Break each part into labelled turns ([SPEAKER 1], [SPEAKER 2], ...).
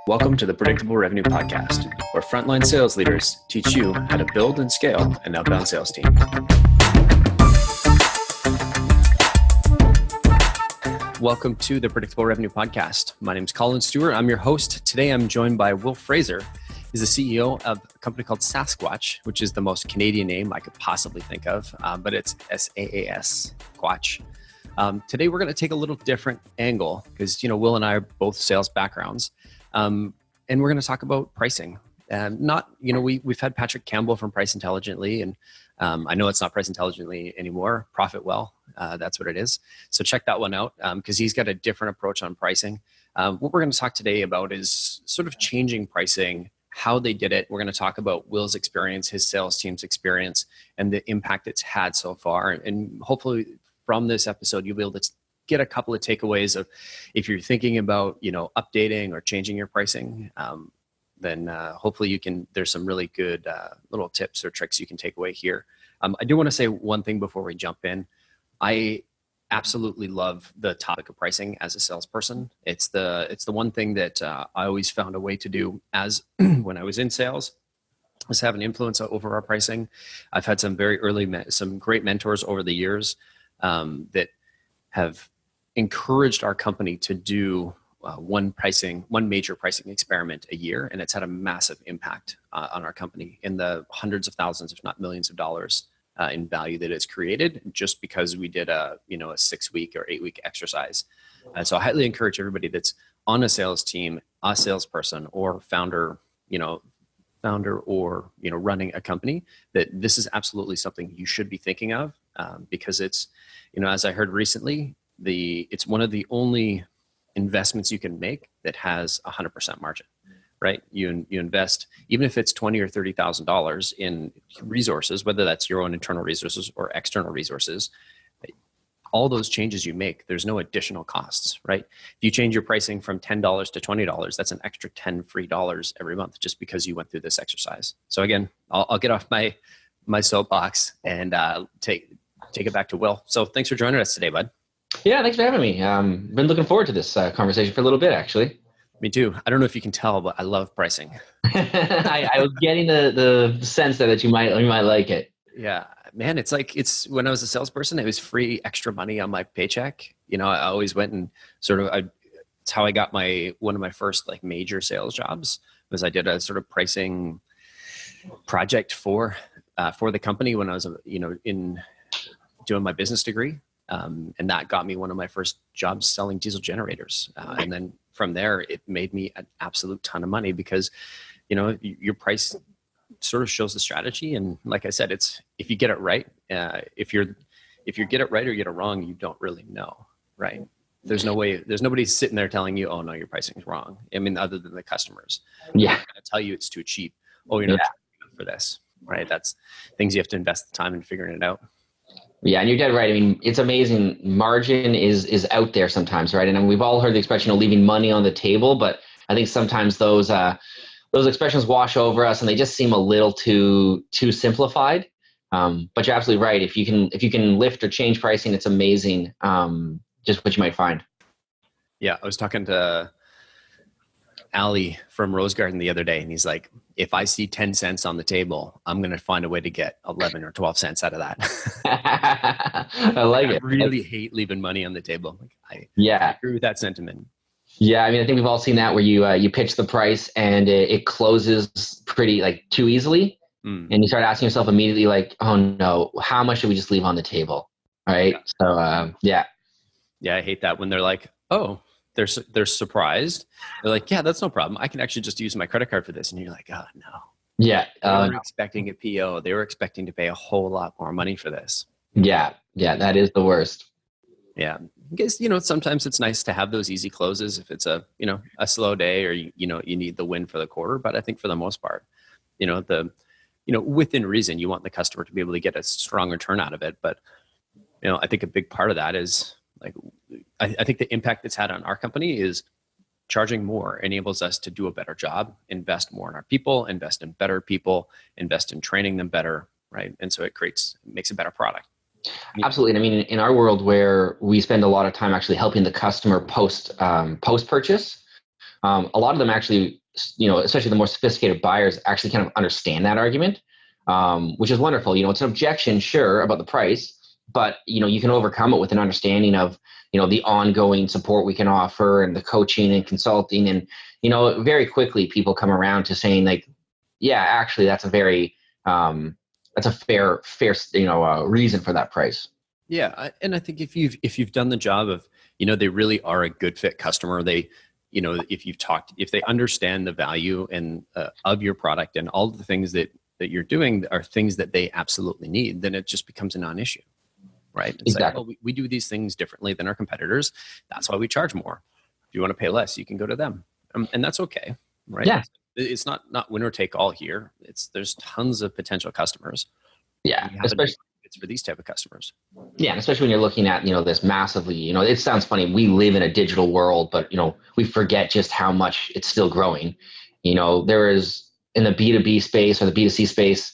[SPEAKER 1] Welcome to the Predictable Revenue Podcast, where frontline sales leaders teach you how to build and scale an outbound sales team. Welcome to the Predictable Revenue Podcast. My name is Collin Stewart. I'm your host. Today I'm joined by Will Fraser. He's the CEO of a company called SaaSquatch, which is the most Canadian name I could possibly think of, but it's SaaS Squatch. Today we're going to take a little different angle because, Will and I are both sales backgrounds. And we're going to talk about pricing. We've had Patrick Campbell from Price Intelligently, and I know it's not Price Intelligently anymore, Profit Well, that's what it is. So check that one out because he's got a different approach on pricing. What we're going to talk today about is sort of changing pricing, how they did it. We're going to talk about Will's experience, his sales team's experience, and the impact it's had so far. And hopefully from this episode, you'll be able to get a couple of takeaways of if you're thinking about, updating or changing your pricing, then hopefully there's some really good little tips or tricks you can take away here. I do want to say one thing before we jump in. I absolutely love the topic of pricing as a salesperson. It's the one thing that I always found a way to do as when I was in sales, was have an influence over our pricing. I've had some some great mentors over the years that have encouraged our company to do one major pricing experiment a year, and it's had a massive impact on our company in the hundreds of thousands, if not millions of dollars in value that it's created just because we did a 6-week or 8-week exercise. So I highly encourage everybody that's on a sales team, a salesperson, or founder or running a company, that this is absolutely something you should be thinking of because it's, as I heard recently, it's one of the only investments you can make that has 100% margin, right? You invest, even if it's $20,000 or $30,000 in resources, whether that's your own internal resources or external resources, all those changes you make, there's no additional costs, right? If you change your pricing from $10 to $20, that's an extra $10 free dollars every month just because you went through this exercise. So again, I'll get off my soapbox and take it back to Will. So thanks for joining us today, bud.
[SPEAKER 2] Yeah, thanks for having me. Been looking forward to this conversation for a little bit, actually.
[SPEAKER 1] Me too. I don't know if you can tell, but I love pricing.
[SPEAKER 2] I was getting the sense that you might like it.
[SPEAKER 1] Yeah, man, it's when I was a salesperson, it was free extra money on my paycheck. I always went and it's how I got one of my first major sales jobs was I did a sort of pricing project for the company when I was in doing my business degree. And that got me one of my first jobs selling diesel generators. And then from there, it made me an absolute ton of money because, your price sort of shows the strategy. And like I said, it's, if you get it right, if you get it right or get it wrong, you don't really know, right? There's nobody sitting there telling you, oh no, your pricing is wrong. I mean, other than the customers.
[SPEAKER 2] Yeah.
[SPEAKER 1] They're going to tell you it's too cheap. Oh, you're not cheap for this, right? That's things you have to invest the time in figuring it out.
[SPEAKER 2] Yeah, and you're dead right. I mean, it's amazing. Margin is out there sometimes, right? And we've all heard the expression of leaving money on the table, but I think sometimes those expressions wash over us and they just seem a little too simplified. But you're absolutely right. If you can lift or change pricing, it's amazing. Just what you might find.
[SPEAKER 1] Yeah, I was talking to Ali from Rose Garden the other day, and he's like, if I see 10 cents on the table, I'm going to find a way to get 11 or 12 cents out of that.
[SPEAKER 2] I like it.
[SPEAKER 1] I really hate leaving money on the table. I agree with that sentiment.
[SPEAKER 2] Yeah. I mean, I think we've all seen that where you pitch the price and it closes pretty too easily. And you start asking yourself immediately oh no, how much should we just leave on the table? Right. Yeah. So, yeah.
[SPEAKER 1] Yeah. I hate that when they're like, oh, they're surprised. They're like, yeah, that's no problem. I can actually just use my credit card for this. And you're like, oh no.
[SPEAKER 2] Yeah.
[SPEAKER 1] They were expecting a PO. They were expecting to pay a whole lot more money for this.
[SPEAKER 2] Yeah. Yeah. That is the worst.
[SPEAKER 1] Yeah. I guess, sometimes it's nice to have those easy closes if it's a slow day or, you need the win for the quarter. But I think for the most part, within reason, you want the customer to be able to get a strong return out of it. But, I think a big part of that is I think the impact it's had on our company is charging more enables us to do a better job, invest more in our people, invest in better people, invest in training them better, right? And so it makes a better product.
[SPEAKER 2] Absolutely. And I mean, in our world where we spend a lot of time actually helping the customer post purchase, A lot of them actually, especially the more sophisticated buyers, actually kind of understand that argument, which is wonderful. It's an objection, sure, about the price, but you can overcome it with an understanding of the ongoing support we can offer and the coaching and consulting, and very quickly people come around to saying like, yeah, actually that's a very that's a fair reason for that price.
[SPEAKER 1] Yeah, and I think if you've done the job of they really are a good fit customer, they if they understand the value and of your product and all the things that you're doing are things that they absolutely need, then it just becomes a non-issue. Right? It's
[SPEAKER 2] exactly.
[SPEAKER 1] like, well, we do these things differently than our competitors. That's why we charge more. If you want to pay less, you can go to them. And that's okay. Right?
[SPEAKER 2] Yeah.
[SPEAKER 1] It's not winner take all here. There's tons of potential customers.
[SPEAKER 2] Yeah. Especially
[SPEAKER 1] it's for these type of customers.
[SPEAKER 2] Yeah. And especially when you're looking at, this massively, it sounds funny. We live in a digital world, but, we forget just how much it's still growing. There is in the B2B space or the B2C space,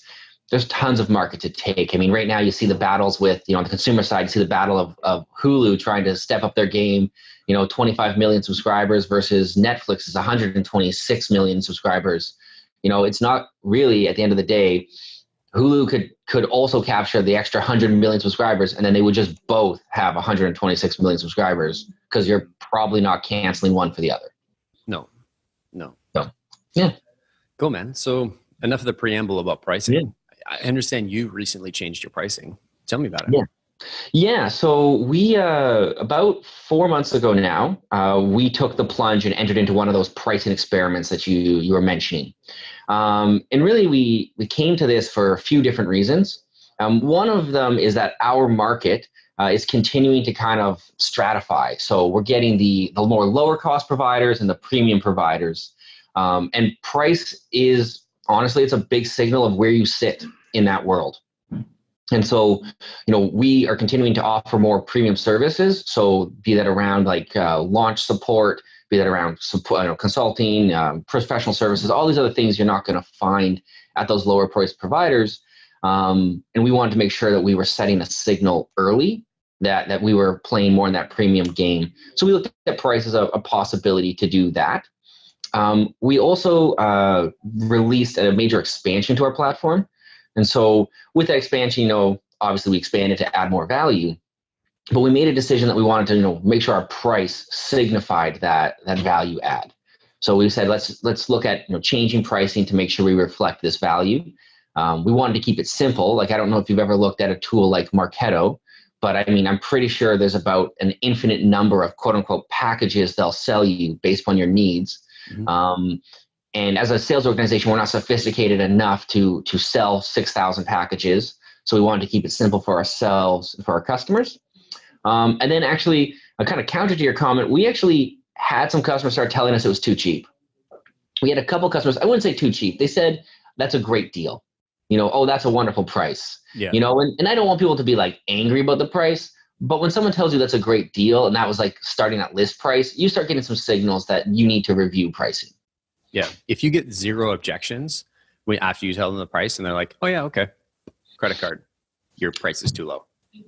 [SPEAKER 2] there's tons of market to take. I mean, right now you see the battles with, on the consumer side, you see the battle of Hulu trying to step up their game, 25 million subscribers versus Netflix is 126 million subscribers. It's not really, at the end of the day, Hulu could also capture the extra 100 million subscribers, and then they would just both have 126 million subscribers because you're probably not canceling one for the other.
[SPEAKER 1] No.
[SPEAKER 2] So, yeah.
[SPEAKER 1] Go, man. So enough of the preamble about pricing.
[SPEAKER 2] Yeah.
[SPEAKER 1] I understand you recently changed your pricing. Tell me about it.
[SPEAKER 2] Yeah. So we, about 4 months ago now, we took the plunge and entered into one of those pricing experiments that you were mentioning. And really we came to this for a few different reasons. One of them is that our market is continuing to kind of stratify. So we're getting the more lower cost providers and the premium providers. And price is, honestly, it's a big signal of where you sit in that world. And so, we are continuing to offer more premium services. So be that around like launch support, be that around support, consulting, professional services, all these other things you're not going to find at those lower price providers. And we wanted to make sure that we were setting a signal early that we were playing more in that premium game. So we looked at price as a possibility to do that. We also released a major expansion to our platform. And so with that expansion, obviously we expanded to add more value, but we made a decision that we wanted to, make sure our price signified that value add. So we said, let's look at, changing pricing to make sure we reflect this value. We wanted to keep it simple. Like, I don't know if you've ever looked at a tool like Marketo, but I mean, I'm pretty sure there's about an infinite number of quote unquote packages they'll sell you based on your needs. Mm-hmm. And as a sales organization, we're not sophisticated enough to sell 6,000 packages. So we wanted to keep it simple for ourselves and for our customers. And then actually, a kind of counter to your comment, we actually had some customers start telling us it was too cheap. We had a couple customers, I wouldn't say too cheap. They said, that's a great deal. Oh, that's a wonderful price.
[SPEAKER 1] Yeah.
[SPEAKER 2] And I don't want people to be like angry about the price, but when someone tells you that's a great deal and that was like starting at list price, you start getting some signals that you need to review pricing.
[SPEAKER 1] Yeah. If you get zero objections after you tell them the price and they're like, oh yeah, okay, credit card, your price is too low.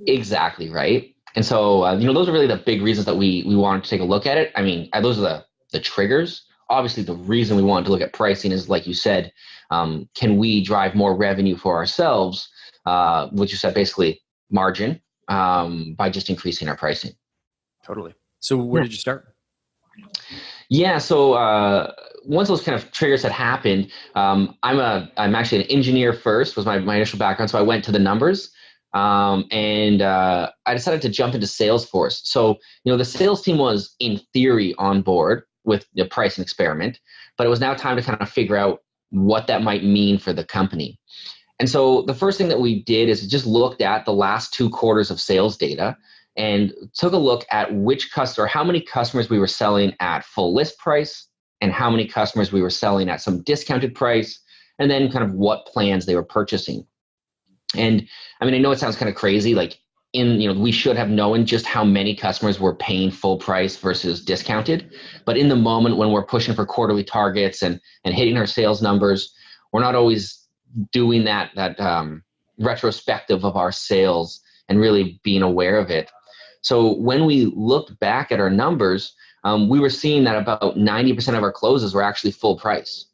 [SPEAKER 2] Exactly. Right. And so, those are really the big reasons that we wanted to take a look at it. I mean, those are the triggers. Obviously, the reason we wanted to look at pricing is, like you said, can we drive more revenue for ourselves, which you said basically margin, by just increasing our pricing.
[SPEAKER 1] Totally. So where did you start?
[SPEAKER 2] Yeah. So once those kind of triggers had happened, I'm actually an engineer first, was my initial background. So I went to the numbers. And I decided to jump into Salesforce. So, the sales team was in theory on board with the pricing experiment, but it was now time to kind of figure out what that might mean for the company. And so the first thing that we did is just looked at the last 2 quarters of sales data and took a look at how many customers we were selling at full list price and how many customers we were selling at some discounted price, and then kind of what plans they were purchasing. And I mean, I know it sounds kind of crazy, like we should have known just how many customers were paying full price versus discounted. But in the moment when we're pushing for quarterly targets and hitting our sales numbers, we're not always doing that retrospective of our sales and really being aware of it. So when we looked back at our numbers, we were seeing that about 90% of our closes were actually full price.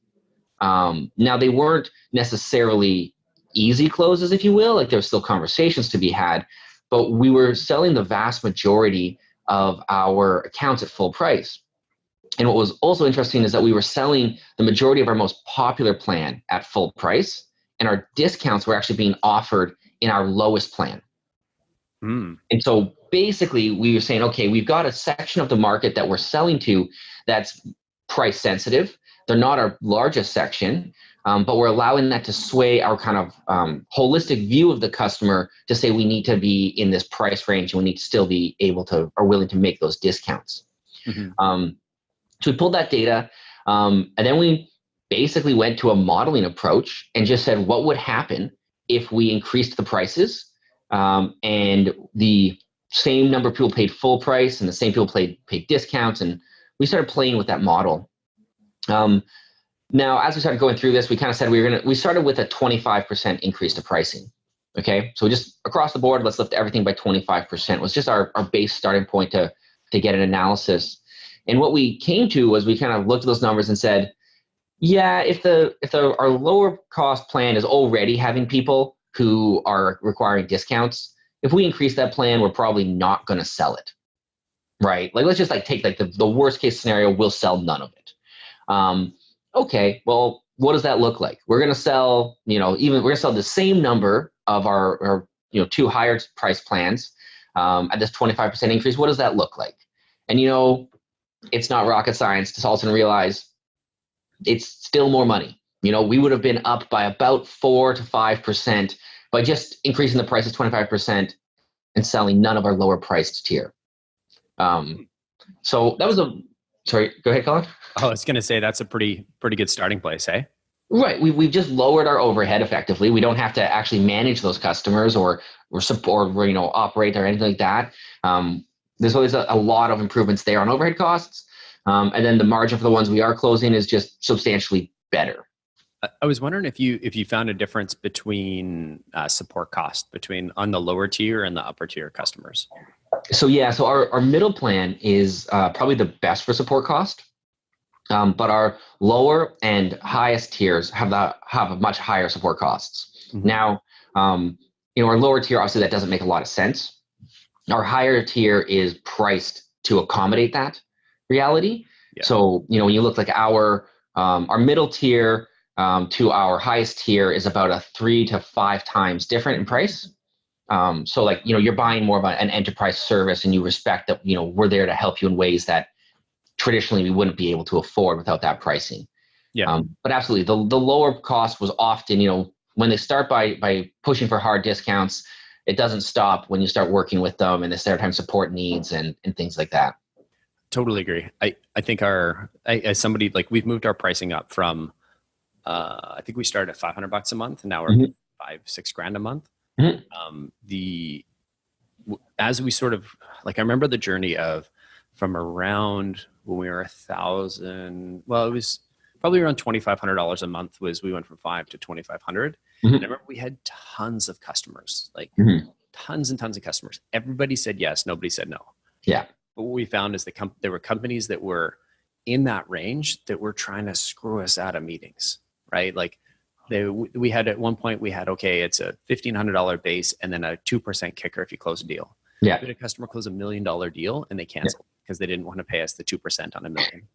[SPEAKER 2] Now, they weren't necessarily easy closes, if you will, like there were still conversations to be had, but we were selling the vast majority of our accounts at full price. And what was also interesting is that we were selling the majority of our most popular plan at full price, and our discounts were actually being offered in our lowest plan. And so basically we were saying, okay, we've got a section of the market that we're selling to that's price sensitive. They're not our largest section, but we're allowing that to sway our kind of holistic view of the customer to say we need to be in this price range and we need to still be able to or willing to make those discounts. So we pulled that data, and then we basically went to a modeling approach and just said, what would happen if we increased the prices and the same number of people paid full price and the same people paid discounts, and we started playing with that model. Now, as we started going through this, we kind of said we started with a 25% increase to pricing. Okay, so just across the board, let's lift everything by 25% was just our base starting point to get an analysis. And what we came to was we kind of looked at those numbers and said, yeah, if our lower cost plan is already having people who are requiring discounts, if we increase that plan, we're probably not going to sell it, right? Like, let's just take the worst case scenario, we'll sell none of it. Okay, well, what does that look like? We're going to sell, we're going to sell the same number of our 2 higher price plans at this 25% increase. What does that look like? And it's not rocket science to all of a sudden realize it's still more money. We would have been up by about 4 to 5% by just increasing the prices 25% and selling none of our lower priced tier. So that was sorry, go ahead, Colin.
[SPEAKER 1] I was going to say that's a pretty good starting place, hey?
[SPEAKER 2] Right. We've just lowered our overhead effectively. We don't have to actually manage those customers or support or operate or anything like that. There's always a lot of improvements there on overhead costs. And then the margin for the ones we are closing is just substantially better.
[SPEAKER 1] I was wondering if you found a difference between support cost between on the lower tier and the upper tier customers.
[SPEAKER 2] So our middle plan is probably the best for support cost. But our lower and highest tiers have a much higher support costs. Now, our lower tier, obviously that doesn't make a lot of sense. Our higher tier is priced to accommodate that reality. Yeah. So, when you look like our middle tier to our highest tier is about a 3 to 5 times different in price. So you're buying more of an enterprise service and you respect that, we're there to help you in ways that traditionally we wouldn't be able to afford without that pricing. Yeah. But absolutely, the lower cost was often, when they start by pushing for hard discounts, it doesn't stop when you start working with them and they start having support needs and things like that.
[SPEAKER 1] Totally agree. I think as somebody, we've moved our pricing up from, I think we started at $500 a month and now we're $5,000-$6,000 a month. As we sort of, I remember the journey of from around when we were 1,000, well, it was probably around $2,500 a month we went from 5 to 2,500. And I remember we had tons of customers, tons and tons of customers. Everybody said yes, nobody said no.
[SPEAKER 2] Yeah.
[SPEAKER 1] But what we found is there were companies that were in that range that were trying to screw us out of meetings, right? We had at one point okay, it's a $1,500 base and then a 2% kicker if you close a deal.
[SPEAKER 2] Yeah.
[SPEAKER 1] We had a customer close $1 million deal and they canceled because they didn't want to pay us the 2% on $1 million.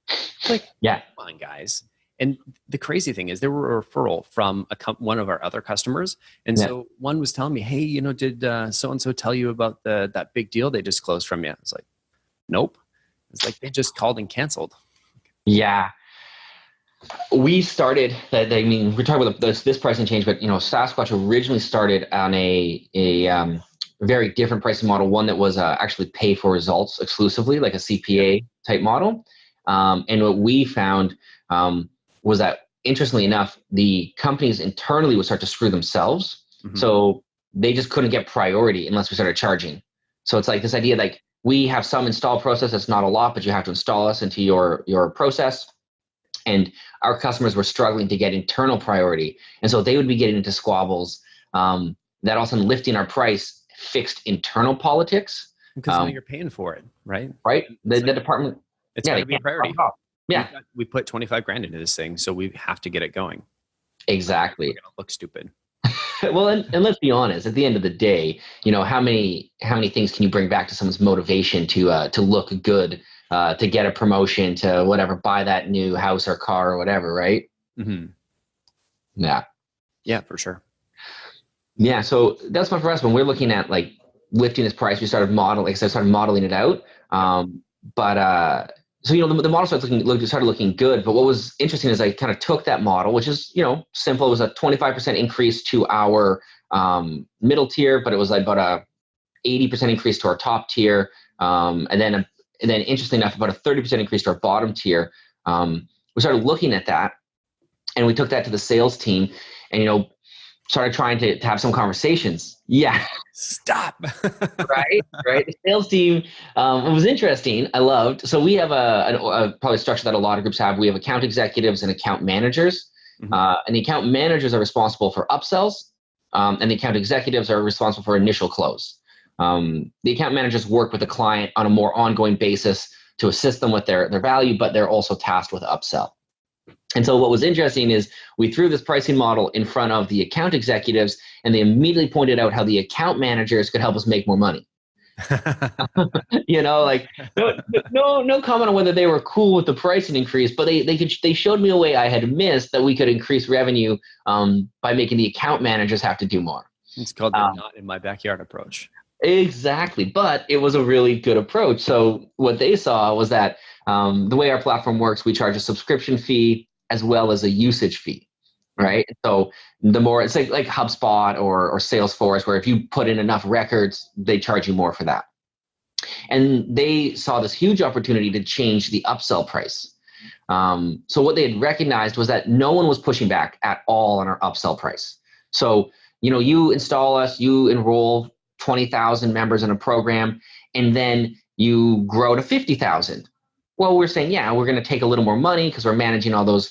[SPEAKER 1] Yeah, come on, guys. And the crazy thing is there were a referral from one of our other customers. And so one was telling me, hey, did so-and-so tell you about that big deal they just closed from you? I was like, nope. It's they just called and canceled.
[SPEAKER 2] Yeah. We started we're talking about this pricing change, but SaaSquatch originally started on a very different pricing model, one that was actually pay for results exclusively, like a CPA type model. And what we found was that, interestingly enough, the companies internally would start to screw themselves. So they just couldn't get priority unless we started charging. So it's this idea, we have some install process that's not a lot, but you have to install us into your process. And our customers were struggling to get internal priority. And so they would be getting into squabbles that all of a sudden lifting our price fixed internal politics.
[SPEAKER 1] Because now you're paying for it, right?
[SPEAKER 2] Right. The department,
[SPEAKER 1] It's
[SPEAKER 2] Yeah,
[SPEAKER 1] got
[SPEAKER 2] they
[SPEAKER 1] to be a
[SPEAKER 2] can't drop
[SPEAKER 1] priority.
[SPEAKER 2] it off. Yeah,
[SPEAKER 1] We put 25 grand into this thing, so we have to get it going.
[SPEAKER 2] exactly.
[SPEAKER 1] We're gonna look stupid.
[SPEAKER 2] Well, and let's be honest. At the end of the day, how many things can you bring back to someone's motivation to look good, to get a promotion, to whatever, buy that new house or car or whatever, right?
[SPEAKER 1] Mm-hmm.
[SPEAKER 2] Yeah,
[SPEAKER 1] Yeah, for sure.
[SPEAKER 2] yeah. So that's my first one. We're looking at like lifting this price. We started modeling. Like I said, started modeling it out. But so the model started looking good. But what was interesting is I kind of took that model, which is simple. It was a 25% increase to our middle tier, but it was like about a 80% increase to our top tier, and then interestingly enough, about a 30% increase to our bottom tier. We started looking at that, and we took that to the sales team, and started trying to have some conversations. Yeah.
[SPEAKER 1] Stop.
[SPEAKER 2] Right. The sales team, it was interesting. I loved. So we have a probably structure that a lot of groups have. We have account executives and account managers.
[SPEAKER 1] Mm-hmm.
[SPEAKER 2] And the account managers are responsible for upsells, and the account executives are responsible for initial close. The account managers work with the client on a more ongoing basis to assist them with their value, but they're also tasked with upsell. And so what was interesting is we threw this pricing model in front of the account executives, and they immediately pointed out how the account managers could help us make more money. Like no comment on whether they were cool with the pricing increase, but they showed me a way I had missed that we could increase revenue by making the account managers have to do more.
[SPEAKER 1] It's called the not in my backyard approach.
[SPEAKER 2] Exactly. But it was a really good approach. So what they saw was that the way our platform works, we charge a subscription fee as well as a usage fee, right? So the more, it's like HubSpot or Salesforce, where if you put in enough records, they charge you more for that. And they saw this huge opportunity to change the upsell price. So what they had recognized was that no one was pushing back at all on our upsell price. So, you install us, you enroll 20,000 members in a program, and then you grow to 50,000. Well, we're saying, yeah, we're going to take a little more money because we're managing all those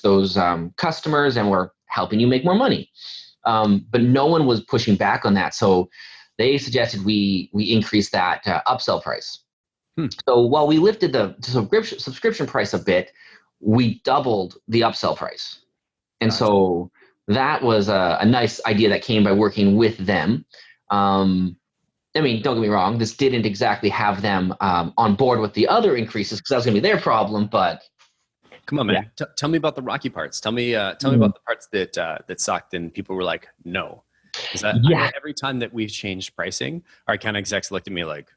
[SPEAKER 2] customers, and we're helping you make more money. But no one was pushing back on that. So they suggested we increase that upsell price. So while we lifted the subscription price a bit, we doubled the upsell price. And
[SPEAKER 1] Gotcha.
[SPEAKER 2] So that was a nice idea that came by working with them. Don't get me wrong, this didn't exactly have them on board with the other increases, because that was going to be their problem. But
[SPEAKER 1] come on, man, tell me about the rocky parts. Tell me about the parts that sucked and people were like, no. I know every time that we've changed pricing, our account execs looked at me like,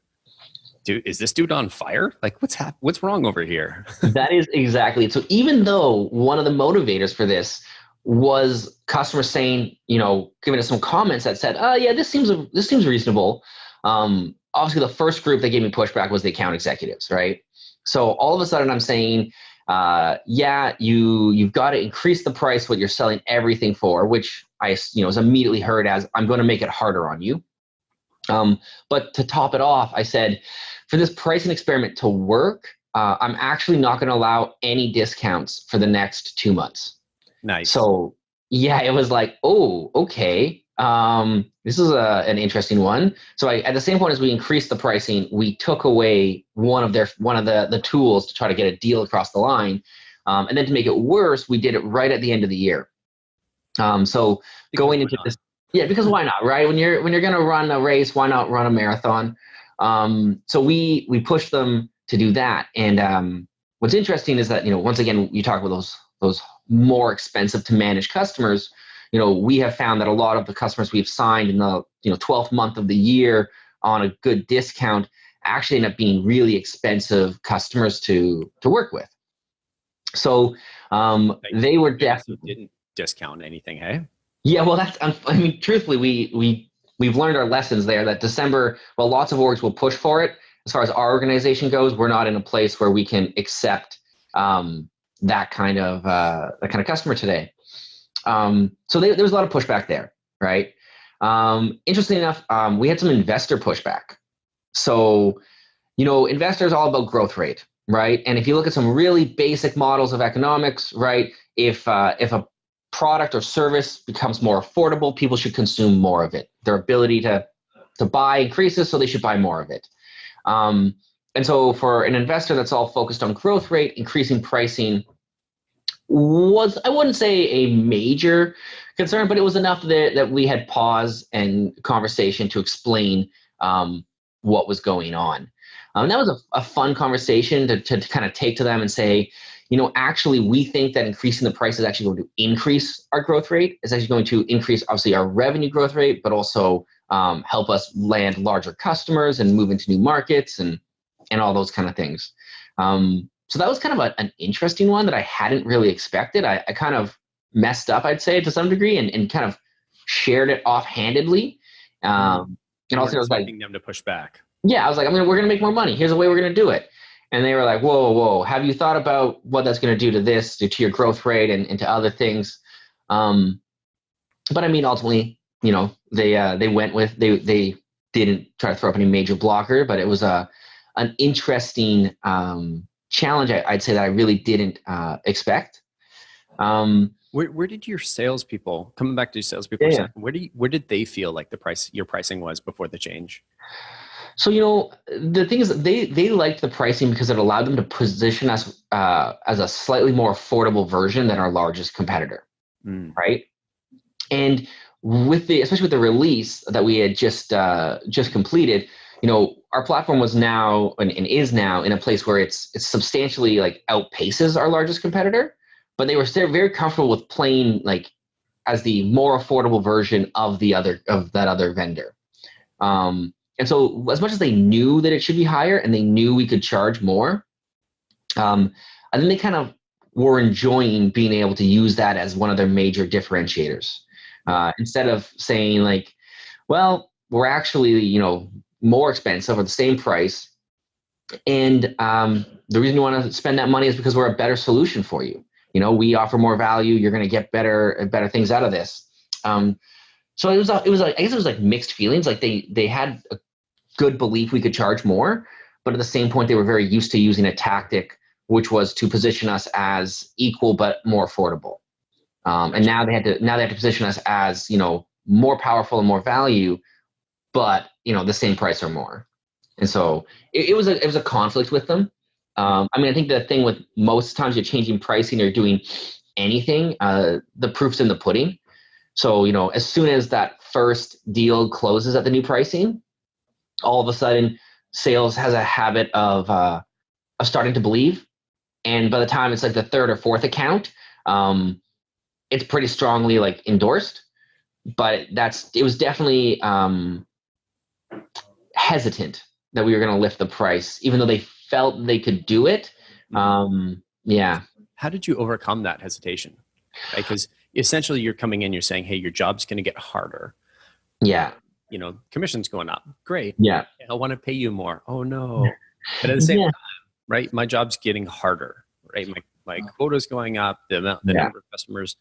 [SPEAKER 1] dude, is this dude on fire? Like, what's wrong over here?
[SPEAKER 2] That is exactly it. So even though one of the motivators for this was customers saying, giving us some comments that said, yeah, this seems reasonable. Obviously the first group that gave me pushback was the account executives, right? So all of a sudden I'm saying, you've got to increase the price what you're selling everything for, which I was immediately heard as, I'm going to make it harder on you. But to top it off, I said, for this pricing experiment to work, I'm actually not going to allow any discounts for the next 2 months.
[SPEAKER 1] Nice.
[SPEAKER 2] So yeah, it was like, oh, okay. This is an interesting one. So at the same point as we increased the pricing, we took away one of the tools to try to get a deal across the line. And then to make it worse, we did it right at the end of the year. So going into this, because why not, right? When you're going to run a race, why not run a marathon? So we pushed them to do that. And what's interesting is that, once again, you talk about those more expensive to manage customers. We have found that a lot of the customers we've signed in the 12th month of the year on a good discount actually end up being really expensive customers to work with. So they were definitely
[SPEAKER 1] didn't discount anything, hey?
[SPEAKER 2] Yeah, well, truthfully, we've learned our lessons there. That December, well, lots of orgs will push for it. As far as our organization goes, we're not in a place where we can accept that kind of customer today. So there was a lot of pushback there, right? Interestingly enough, we had some investor pushback. So, investors are all about growth rate, right? And if you look at some really basic models of economics, right, if a product or service becomes more affordable, people should consume more of it. Their ability to buy increases, so they should buy more of it. And so for an investor that's all focused on growth rate, increasing pricing was, I wouldn't say a major concern, but it was enough that we had pause and conversation to explain what was going on. That was a fun conversation to kind of take to them and say, actually, we think that increasing the price is actually going to increase our growth rate. It's actually going to increase, obviously, our revenue growth rate, but also help us land larger customers and move into new markets and all those kind of things. So that was kind of an interesting one that I hadn't really expected. I kind of messed up, I'd say, to some degree, and kind of shared it offhandedly. And also, I was
[SPEAKER 1] expecting them to push back.
[SPEAKER 2] Yeah, I was like, we're going to make more money. Here's the way we're going to do it. And they were like, whoa, have you thought about what that's going to do to this, to your growth rate and to other things? But I mean, ultimately, they went with, they didn't try to throw up any major blocker, but it was an interesting challenge, I'd say, that I really didn't expect.
[SPEAKER 1] Where did your salespeople, coming back to your salespeople, where did they feel like your pricing was before the change?
[SPEAKER 2] So, the thing is, they liked the pricing because it allowed them to position us as a slightly more affordable version than our largest competitor, right? And especially with the release that we had just completed, our platform was now and is now in a place where it's substantially like outpaces our largest competitor, but they were still very comfortable with playing like as the more affordable version of that other vendor. And so as much as they knew that it should be higher and they knew we could charge more, I think they kind of were enjoying being able to use that as one of their major differentiators. Instead of saying like, well, we're actually, more expensive or the same price. And the reason you want to spend that money is because we're a better solution for you. We offer more value. You're going to get better things out of this. So it was like, I guess it was like mixed feelings. Like they had a good belief we could charge more, but at the same point, they were very used to using a tactic, which was to position us as equal, but more affordable. And now they had to position us as, more powerful and more value, but, the same price or more. And so it was a conflict with them. I think the thing with most times you're changing pricing or doing anything, the proof's in the pudding. So, as soon as that first deal closes at the new pricing, all of a sudden sales has a habit of starting to believe. And by the time it's like the third or fourth account, it's pretty strongly like endorsed, but it was definitely hesitant that we were going to lift the price, even though they felt they could do it. Yeah.
[SPEAKER 1] How did you overcome that hesitation? Right? Because essentially you're coming in, you're saying, hey, your job's going to get harder.
[SPEAKER 2] Yeah.
[SPEAKER 1] Commission's going up. Great.
[SPEAKER 2] Yeah.
[SPEAKER 1] I want to pay you more. Oh no. But at the same time, right, my job's getting harder, right? My quota's going up, the number of customers,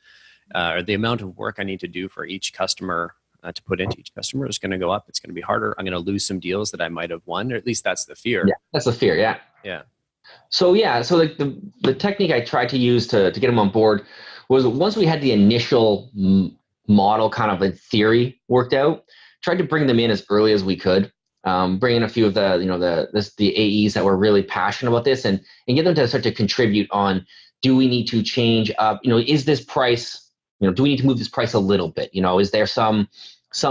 [SPEAKER 1] or the amount of work I need to do for each customer to put into each customer is going to go up. It's going to be harder. I'm going to lose some deals that I might have won, or at least that's the fear.
[SPEAKER 2] Yeah, that's the fear. Yeah.
[SPEAKER 1] Yeah.
[SPEAKER 2] So like the technique I tried to use to get them on board was, once we had the initial model kind of in theory worked out, tried to bring them in as early as we could, bring in a few of the AEs that were really passionate about this and get them to start to contribute on, do we need to change up, is this price, do we need to move this price a little bit? Is there some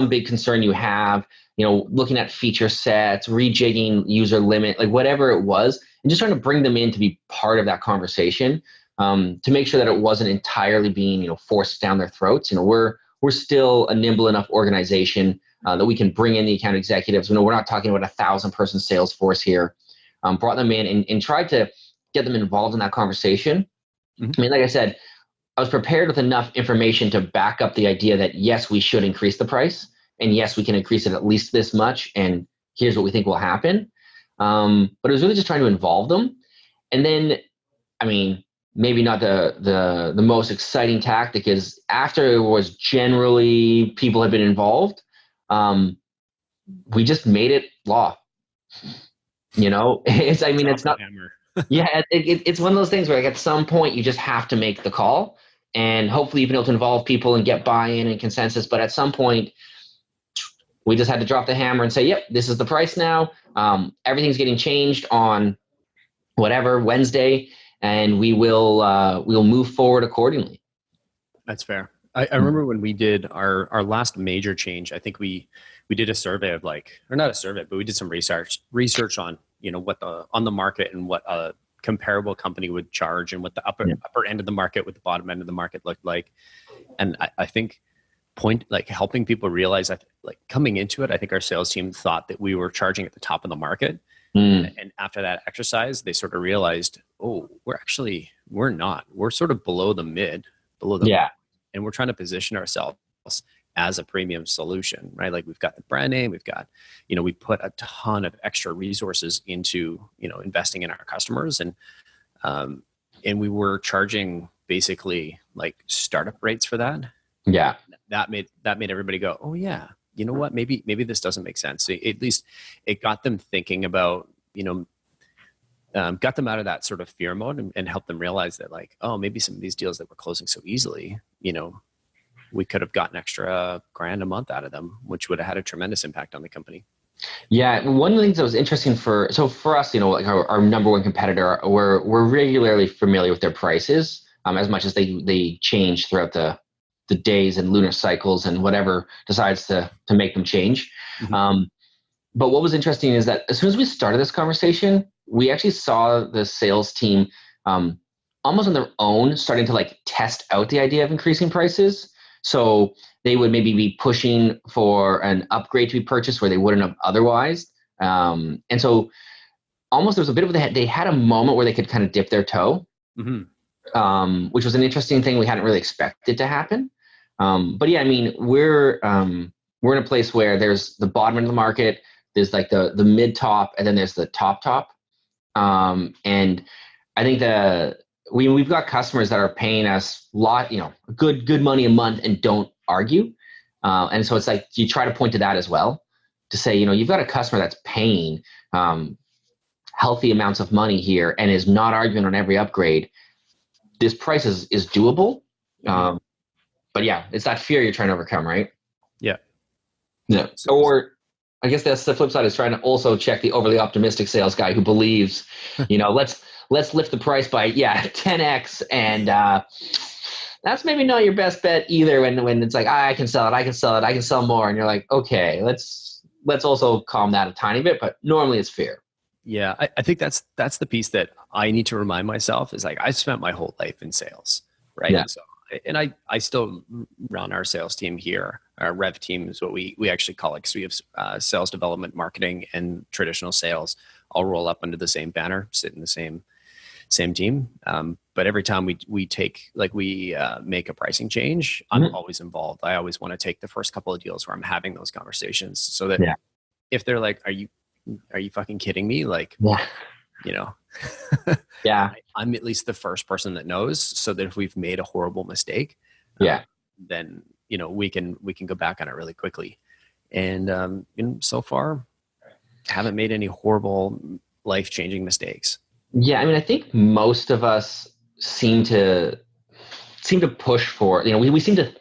[SPEAKER 2] big concern you have, looking at feature sets, rejigging user limit, like whatever it was, and just trying to bring them in to be part of that conversation, to make sure that it wasn't entirely being, forced down their throats. We're still a nimble enough organization that we can bring in the account executives. We're not talking about 1,000-person sales force here. Brought them in and tried to get them involved in that conversation. Mm-hmm. Like I said, I was prepared with enough information to back up the idea that yes, we should increase the price, and yes, we can increase it at least this much, and here's what we think will happen. But it was really just trying to involve them. And then, maybe not the most exciting tactic is, after it was generally people had been involved, we just made it law. It's not. Yeah, it's one of those things where like at some point you just have to make the call, and hopefully you've been able to involve people and get buy-in and consensus. But at some point, We just had to drop the hammer and say, yep, this is the price now. Everything's getting changed on whatever Wednesday, and we'll move forward accordingly.
[SPEAKER 1] That's fair. I remember when we did our last major change, I think we did a survey of or not a survey, but we did some research on, what on the market and what a comparable company would charge and what the upper end of the market, what the bottom end of the market looked like. And I think helping people realize that coming into it, I think our sales team thought that we were charging at the top of the market. And after that exercise, they sort of realized, oh, we're not. We're sort of below the and we're trying to position ourselves as a premium solution, right? Like we've got the brand name, we've got, we put a ton of extra resources into, investing in our customers, and we were charging basically like startup rates for that.
[SPEAKER 2] Yeah.
[SPEAKER 1] That made everybody go, oh yeah, you know what? Maybe this doesn't make sense. So at least it got them thinking about, got them out of that sort of fear mode and helped them realize that oh, maybe some of these deals that we're closing so easily, we could have gotten extra $1,000 a month out of them, which would have had a tremendous impact on the company.
[SPEAKER 2] Yeah. One of the things that was interesting for us, our number one competitor, we're regularly familiar with their prices, as much as they change throughout the days and lunar cycles and whatever decides to make them change. Mm-hmm. But what was interesting is that as soon as we started this conversation, we actually saw the sales team almost on their own starting to test out the idea of increasing prices. So they would maybe be pushing for an upgrade to be purchased where they wouldn't have otherwise. And so almost there was a bit of they had a moment where they could kind of dip their toe, mm-hmm. Which was an interesting thing we hadn't really expected to happen. But yeah, I mean, we're in a place where there's the bottom end of the market, there's the mid top, and then there's the top. And I think we've got customers that are paying us good money a month and don't argue. And so it's you try to point to that as well to say, you've got a customer that's paying healthy amounts of money here and is not arguing on every upgrade. This price is doable. But yeah, it's that fear you're trying to overcome, right?
[SPEAKER 1] Yeah.
[SPEAKER 2] Yeah. Or I guess that's the flip side, is trying to also check the overly optimistic sales guy who believes, let's lift the price by 10x, and that's maybe not your best bet either. When it's I can sell it, I can sell more, and you're like, okay, let's also calm that a tiny bit. But normally it's fear.
[SPEAKER 1] Yeah, I think that's the piece that I need to remind myself is I spent my whole life in sales, right?
[SPEAKER 2] Yeah.
[SPEAKER 1] And I still run our sales team here. Our rev team is what we actually call it, because we have sales development, marketing, and traditional sales all roll up under the same banner, sit in the same team. But every time we make a pricing change, I'm mm-hmm. always involved. I always want to take the first couple of deals where I'm having those conversations, so that if they're like, are you fucking kidding me?
[SPEAKER 2] Yeah.
[SPEAKER 1] I'm at least the first person that knows, so that if we've made a horrible mistake, then we can go back on it really quickly. And so far, haven't made any horrible life-changing mistakes.
[SPEAKER 2] Yeah, I mean, I think most of us seem to push for, we seem to,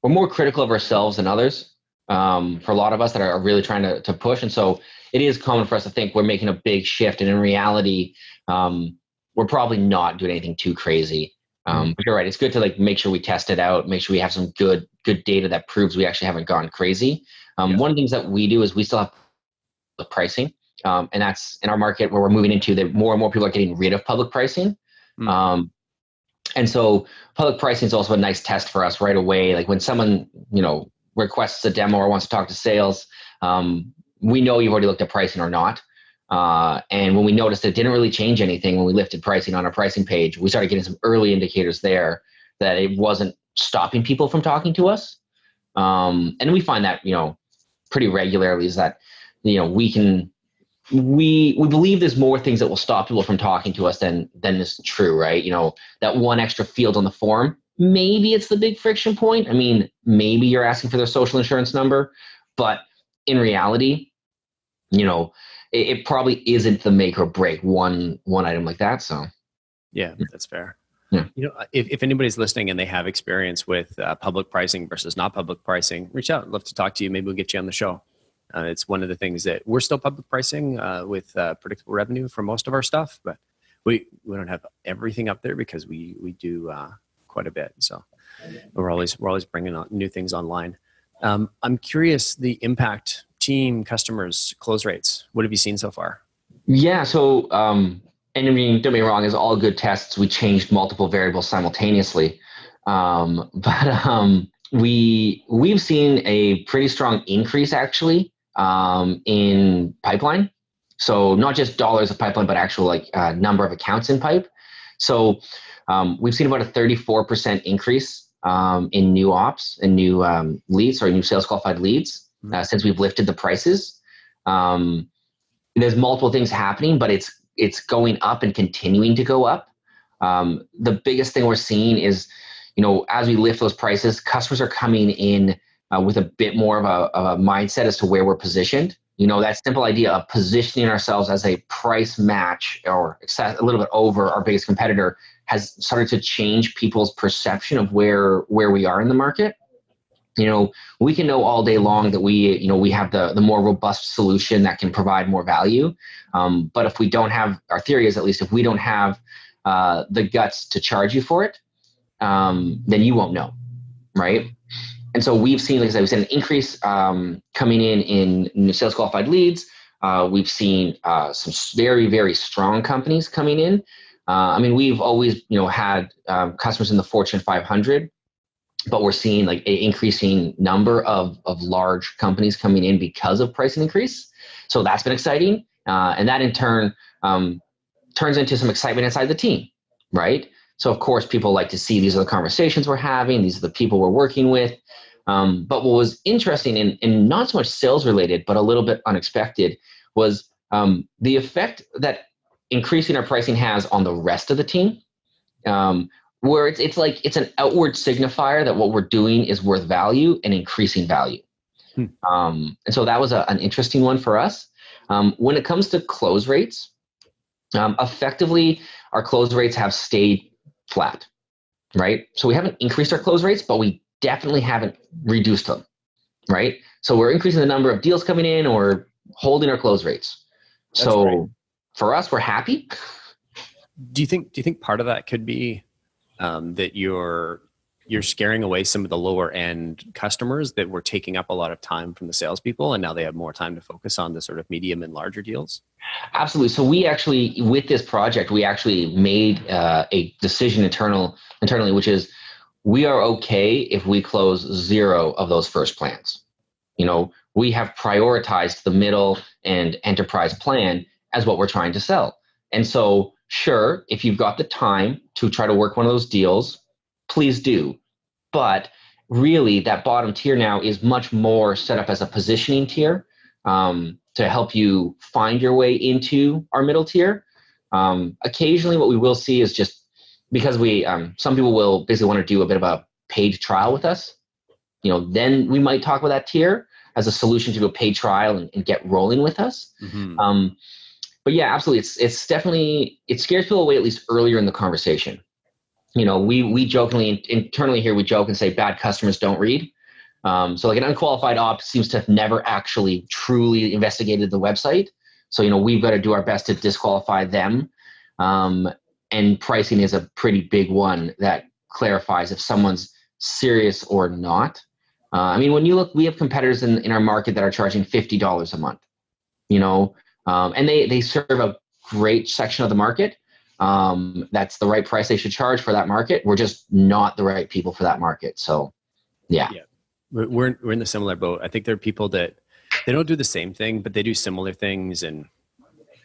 [SPEAKER 2] we're more critical of ourselves than others. For a lot of us that are really trying to push. And so it is common for us to think we're making a big shift. And in reality, we're probably not doing anything too crazy. But you're right. It's good to make sure we test it out, make sure we have some good data that proves we actually haven't gone crazy. One of the things that we do is we still have the pricing. And that's in our market where we're moving into, that more and more people are getting rid of public pricing. And so public pricing is also a nice test for us right away. Like when someone, requests a demo or wants to talk to sales, we know you've already looked at pricing or not. And when we noticed it didn't really change anything when we lifted pricing on our pricing page, we started getting some early indicators there that it wasn't stopping people from talking to us. And we find that, pretty regularly, is that, we believe there's more things that will stop people from talking to us than is true, right? That one extra field on the form, maybe it's the big friction point. I mean, maybe you're asking for their social insurance number, but in reality, it probably isn't the make or break one item like that. So
[SPEAKER 1] yeah, that's fair.
[SPEAKER 2] Yeah.
[SPEAKER 1] If anybody's listening and they have experience with public pricing versus not public pricing, reach out. I'd love to talk to you. Maybe we'll get you on the show. It's one of the things that we're still public pricing with predictable revenue for most of our stuff, but we don't have everything up there because we do quite a bit. So we're always bringing on new things online. I'm curious, the impact, team, customers, close rates. What have you seen so far?
[SPEAKER 2] Yeah. So, and I mean, don't get me wrong, as all good tests, we changed multiple variables simultaneously. We've seen a pretty strong increase actually in pipeline. So not just dollars of pipeline, but actual number of accounts in pipe. So we've seen about a 34% increase in new ops and new leads, or new sales qualified leads since we've lifted the prices. There's multiple things happening, but it's going up and continuing to go up. The biggest thing we're seeing is, as we lift those prices, customers are coming in with a bit more of a mindset as to where we're positioned. That simple idea of positioning ourselves as a price match or a little bit over our biggest competitor has started to change people's perception of where we are in the market. We can know all day long that we have the more robust solution that can provide more value. But if we don't have, our theory is at least, if we don't have the guts to charge you for it, then you won't know, right? And so we've seen, like I said, we've seen an increase coming in new sales qualified leads. We've seen some very, very strong companies coming in. We've always, had customers in the Fortune 500, but we're seeing like an increasing number of large companies coming in because of pricing increase. So that's been exciting. And that in turn turns into some excitement inside the team, right? So of course, people like to see these are the conversations we're having. These are the people we're working with. But what was interesting and not so much sales related, but a little bit unexpected was the effect that increasing our pricing has on the rest of the team. Where it's an outward signifier that what we're doing is worth value and increasing value. And so that was an interesting one for us. When it comes to close rates, effectively our close rates have stayed flat, right? So we haven't increased our close rates, but we definitely haven't reduced them, right? So we're increasing the number of deals coming in or holding our close rates. That's so great. For us, we're happy.
[SPEAKER 1] Do you think part of that could be that you're scaring away some of the lower end customers that were taking up a lot of time from the salespeople, and now they have more time to focus on the sort of medium and larger deals?
[SPEAKER 2] Absolutely. So we actually, with this project, we actually made a decision internally, which is we are okay if we close 0 of those first plans. We have prioritized the middle and enterprise plan as what we're trying to sell. And so sure, if you've got the time to try to work one of those deals, please do. But really, that bottom tier now is much more set up as a positioning tier to help you find your way into our middle tier. Occasionally, what we will see is just because some people will basically want to do a bit of a paid trial with us. Then we might talk about that tier as a solution to do a paid trial and get rolling with us. Mm-hmm. But yeah, absolutely. It's definitely, it scares people away at least earlier in the conversation. We jokingly internally here, we joke and say bad customers don't read. So like an unqualified op seems to have never actually truly investigated the website. So, we've got to do our best to disqualify them. And pricing is a pretty big one that clarifies if someone's serious or not. When you look, we have competitors in our market that are charging $50 a month, and they serve a great section of the market. That's the right price they should charge for that market. We're just not the right people for that market. So yeah.
[SPEAKER 1] We're in the similar boat. I think there are people that they don't do the same thing, but they do similar things. And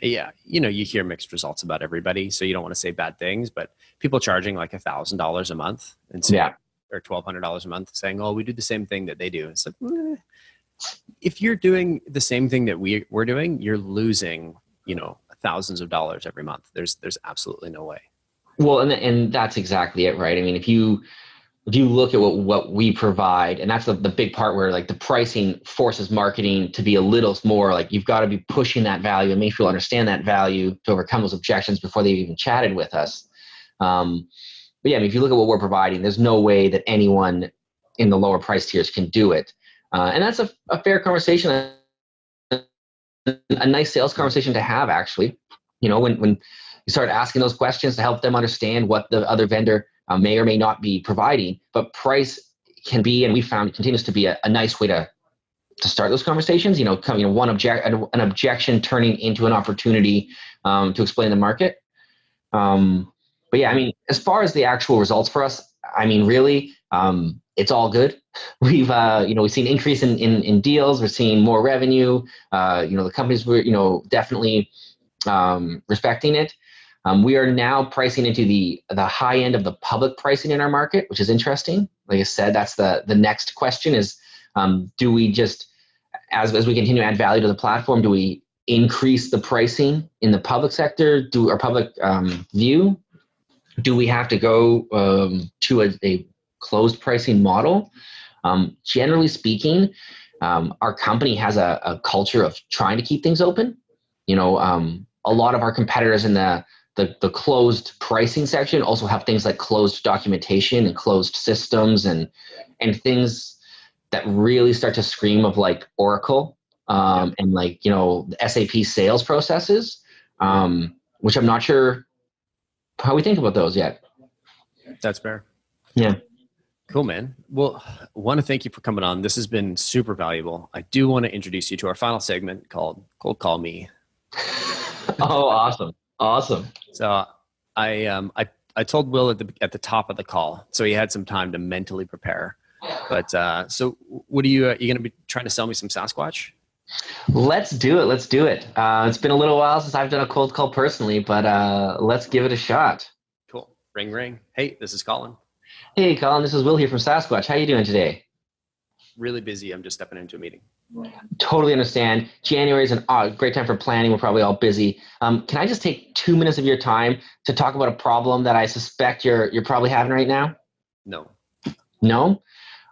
[SPEAKER 1] yeah, you hear mixed results about everybody. So you don't want to say bad things, but people charging like $1,000 a month and saying, or $1,200 a month saying, oh, we do the same thing that they do. It's like, if you're doing the same thing that we're doing, you're losing, thousands of dollars every month. There's absolutely no way.
[SPEAKER 2] Well, and that's exactly it, right? If you look at what we provide, and that's the big part where like the pricing forces marketing to be a little more like you've got to be pushing that value and make people understand that value to overcome those objections before they've even chatted with us. yeah, I mean, if you look at what we're providing, there's no way that anyone in the lower price tiers can do it. And that's a fair conversation, a nice sales conversation to have, actually. When you start asking those questions to help them understand what the other vendor may or may not be providing, but price can be, and we found it continues to be a nice way to start those conversations. An objection turning into an opportunity to explain the market. But yeah, I mean, as far as the actual results for us, I mean, really, it's all good. We've seen increase in deals. We're seeing more revenue. The companies were, definitely respecting it. We are now pricing into the high end of the public pricing in our market, which is interesting. Like I said, that's the next question is, do we just, as we continue to add value to the platform, do we increase the pricing in the public sector, do our public view? Do we have to go to a closed pricing model? Generally speaking, our company has a culture of trying to keep things open. A lot of our competitors in the closed pricing section also have things like closed documentation and closed systems and things that really start to scream of like Oracle and like, the SAP sales processes, which I'm not sure how we think about those yet.
[SPEAKER 1] That's fair.
[SPEAKER 2] Yeah.
[SPEAKER 1] Cool, man. Well, I want to thank you for coming on. This has been super valuable. I do want to introduce you to our final segment called Cold Call Me.
[SPEAKER 2] Oh, awesome.
[SPEAKER 1] So I told Will at the top of the call, so he had some time to mentally prepare. But so what are you going to be trying to sell me some SaaSquatch?
[SPEAKER 2] Let's do it. It's been a little while since I've done a cold call personally, but let's give it a shot.
[SPEAKER 1] Cool. Ring, ring. Hey, this is Collin.
[SPEAKER 2] Hey, Collin, this is Will here from SaaSquatch. How you doing today?
[SPEAKER 1] Really busy. I'm just stepping into a meeting.
[SPEAKER 2] Totally understand. January is a great time for planning. We're probably all busy. Can I just take 2 minutes of your time to talk about a problem that I suspect you're probably having right now? No?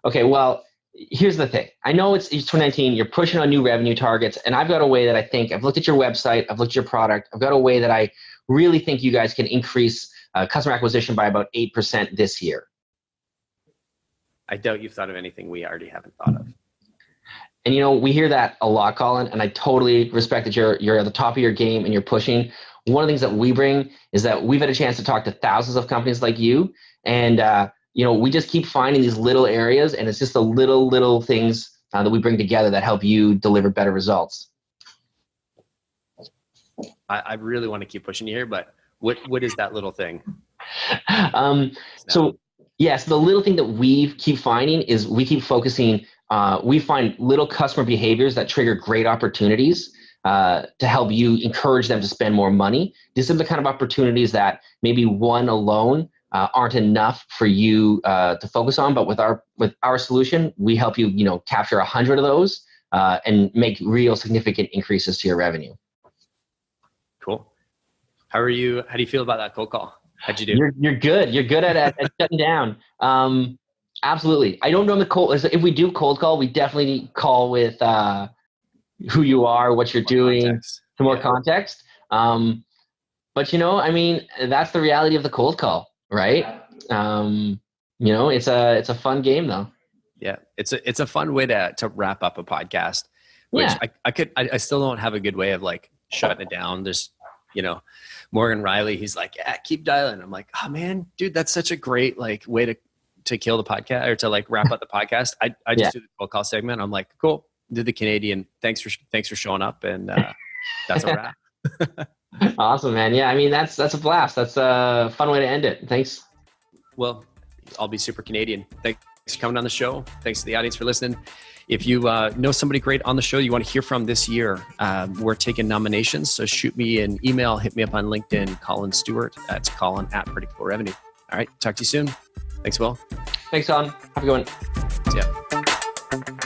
[SPEAKER 2] Okay, well, here's the thing. I know it's 2019, you're pushing on new revenue targets, and I've got a way that I think, I've looked at your website, I've looked at your product, I've got a way that I really think you guys can increase customer acquisition by about 8% this year.
[SPEAKER 1] I doubt you've thought of anything we already haven't thought of.
[SPEAKER 2] And we hear that a lot, Collin, and I totally respect that you're at the top of your game and you're pushing. One of the things that we bring is that we've had a chance to talk to thousands of companies like you, and we just keep finding these little areas, and it's just the little things that we bring together that help you deliver better results.
[SPEAKER 1] I really want to keep pushing you here, but what is that little thing?
[SPEAKER 2] So the little thing that we keep finding is we keep focusing. We find little customer behaviors that trigger great opportunities to help you encourage them to spend more money. These are the kind of opportunities that maybe one alone aren't enough for you to focus on, but with our solution, we help you capture 100 of those and make real significant increases to your revenue.
[SPEAKER 1] Cool. How do you feel about that cold call? How'd you do?
[SPEAKER 2] You're good. You're good at shutting down. Absolutely. I don't know if we do cold call, we definitely call with who you are, what you're doing, some more context. But I mean, that's the reality of the cold call, right? It's a fun game though.
[SPEAKER 1] Yeah, it's a fun way to wrap up a podcast, which I still don't have a good way of like shutting it down. There's Morgan Riley, he's like, yeah, keep dialing. I'm like, oh man, dude, that's such a great like way to kill the podcast or to like wrap up the podcast. I just do the cold call segment. I'm like, cool, did the Canadian. Thanks for showing up, and that's a wrap.
[SPEAKER 2] Awesome, man. Yeah, I mean that's a blast. That's a fun way to end it. Thanks.
[SPEAKER 1] Well, I'll be super Canadian. Thanks for coming on the show. Thanks to the audience for listening. If you know somebody great on the show you want to hear from this year, we're taking nominations. So shoot me an email, hit me up on LinkedIn, Collin Stewart. That's Collin at Predictable Revenue. All right. Talk to you soon. Thanks, Will.
[SPEAKER 2] Thanks, Collin. Have a good one.
[SPEAKER 1] See ya.